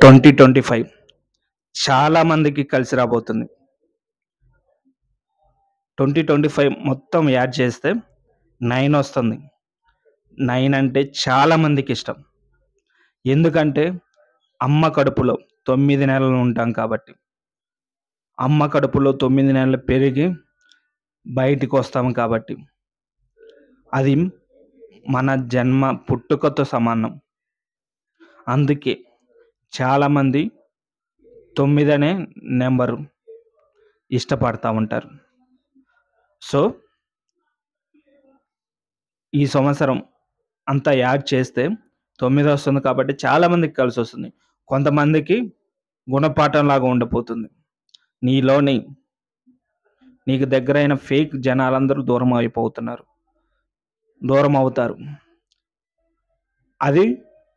2025 చాలా మందికి కలిసి రాబోతుంది. 2025 మొత్తం యాడ్ చేస్తే 9 వస్తుంది. 9 అంటే చాలా మందికి ఇష్టం. ఎందుకంటే అమ్మ కడుపులో 9 నెలలు ఉంటాం కాబట్టి. అమ్మ కడుపులో 9 నెలలు పెరిగి బయటికి వస్తాము కాబట్టి. అది మన జన్మ పుట్టుకతో సమానం. అందుకే చాలామంది 9 అనే నెంబరు ఇష్టపడతా ఉంటారు. సో ఈ సంవత్సరం అంతా యాడ్ చేస్తే 9 వస్తుంది కాబట్టి చాలామందికి కలిసి వస్తుంది. కొంతమందికి గుణపాఠంలాగా ఉండిపోతుంది. నీకు దగ్గరైన ఫేక్ జనాలందరూ దూరం అవుతారు. అది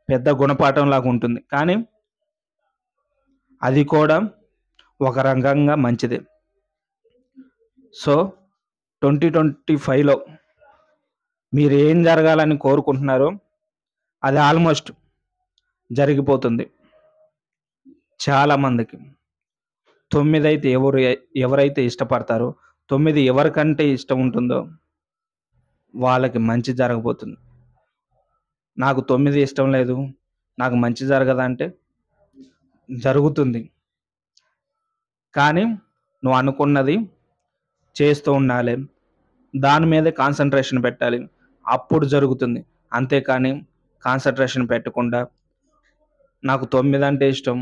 పెద్ద గుణపాఠంలాగా ఉంటుంది. కానీ అది కూడా ఒక రకంగా మంచిదే. సో 2025లో మీరు ఏం జరగాలని కోరుకుంటున్నారో అది ఆల్మోస్ట్ జరిగిపోతుంది. చాలామందికి 9 అయితే ఎవరైతే ఇష్టపడతారో 9 ఎవరికంటే ఇష్టం ఉంటుందో వాళ్ళకి మంచి జరగబోతుంది. నాకు 9 ఇష్టం లేదు, నాకు మంచి జరగదంటే జరుగుతుంది. కానీ నువ్వు అనుకున్నది చేస్తూ ఉండాలి, దాని మీదే కాన్సన్ట్రేషన్ పెట్టాలి, అప్పుడు జరుగుతుంది. అంతేకాని కాన్సన్ట్రేషన్ పెట్టకుండా నాకు 9 అంటే ఇష్టం,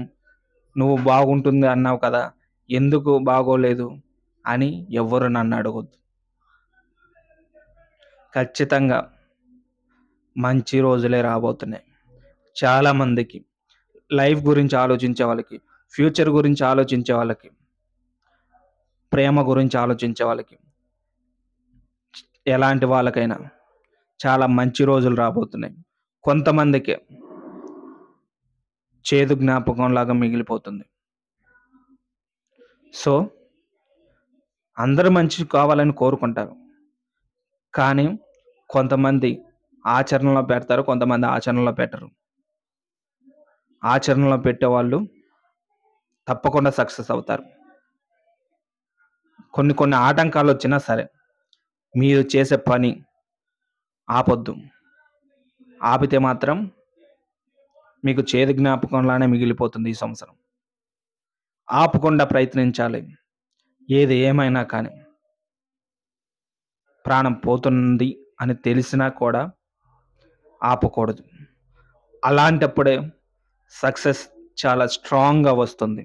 నువ్వు బాగుంటుంది అన్నావు కదా, ఎందుకు బాగోలేదు అని ఎవ్వరు నన్ను అడగొద్దు. ఖచ్చితంగా మంచి రోజులే రాబోతున్నాయి. చాలామందికి లైఫ్ గురించి ఆలోచించే వాళ్ళకి, ఫ్యూచర్ గురించి ఆలోచించే వాళ్ళకి, ప్రేమ గురించి ఆలోచించే వాళ్ళకి, ఎలాంటి వాళ్ళకైనా చాలా మంచి రోజులు రాబోతున్నాయి. కొంతమందికి చేదు జ్ఞాపకం లాగా మిగిలిపోతుంది. సో అందరూ మంచి కావాలని కోరుకుంటారు. కానీ కొంతమంది ఆచరణలో పెడతారు, కొంతమంది ఆచరణలో పెట్టరు. ఆచరణలో పెట్టేవాళ్ళు తప్పకుండా సక్సెస్ అవుతారు. కొన్ని ఆటంకాలు వచ్చినా సరే మీరు చేసే పని ఆపొద్దు. ఆపితే మాత్రం మీకు చేదు జ్ఞాపకంలానే మిగిలిపోతుంది. ఈ సంవత్సరం ఆపకుండా ప్రయత్నించాలి. ఏది ఏమైనా కానీ ప్రాణం పోతుంది అని తెలిసినా కూడా ఆపకూడదు. అలాంటప్పుడే సక్సెస్ చాలా స్ట్రాంగ్గా వస్తుంది.